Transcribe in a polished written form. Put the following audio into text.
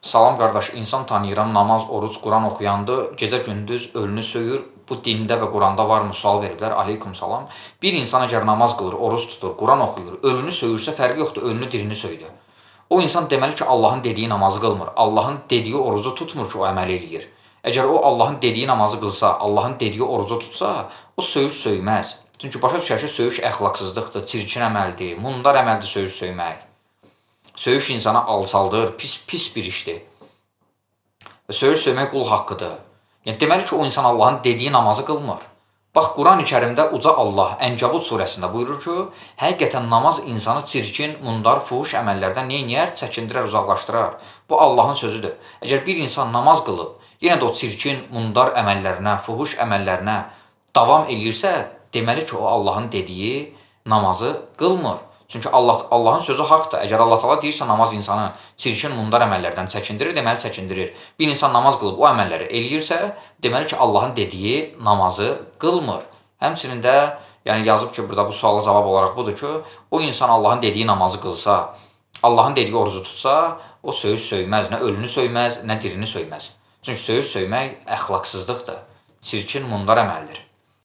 Salam qardaş, insan tanıyıram, namaz, oruc, Quran oxuyandı, gecə-gündüz ölünü söyür. Bu dində və Quranda varmı? Sual veriblər. Aleykum salam. Bir insan əgər namaz qılır, oruc tutur, Quran oxuyur, ölünü söyürsə fərqi yoxdur, ölünü dirini söydü. O insan deməli ki, Allahın dediyi namazı qılmır. Allahın dediyi orucu tutmur ki, o əməl eləyir. Əgər o Allahın dediyi namazı qılsa, Allahın dediyi orucu tutsa, o söyüş söyməz. Çünki başa düşər ki, söyüş əxlaqsızlıqdır, çirkin əməldir, mundar əməldir söyüş söymək. Söyüş insana alçaldır, pis bir işdir. Və söyüş söymək qul haqqıdır. Yəni, deməli ki, o insan Allahın dediyi namazı qılmır. Bax, Quran-ı Kərimdə uca Allah Ənkəbut surəsində buyurur ki, həqiqətən namaz insanı çirkin, mundar, fuhuş əməllərdən neyniyər? Çəkindirər, uzaqlaşdırar. Bu Allahın sözüdür. Əgər bir insan namaz qılıb, yenə də o çirkin, mundar əməllərinə, fuhuş əməllərinə davam eləyirsə, deməli ki, o Allahın dediyi namazı qılmır. Çünki Allahın sözü haqdır. Əgər Allah Taala deyirsə namaz insanı çirkin, mundar əməllərdən çəkindirir, deməli çəkindirir. Bir insan namaz qılıb o əməlləri eləyirsə, deməli ki, Allahın dediyi namazı qılmır. Həmçinin də yəni yazıb ki, burada bu suala cavab olaraq budur ki, o insan Allahın dediyi namazı qılsa, Allahın dediyi orucu tutsa, o söyüş söyməz, nə ölünü söyməz, nə dirini söyməz. Çünki söyüş söymək əxlaqsızlıqdır, çirkin, mundar əməldir.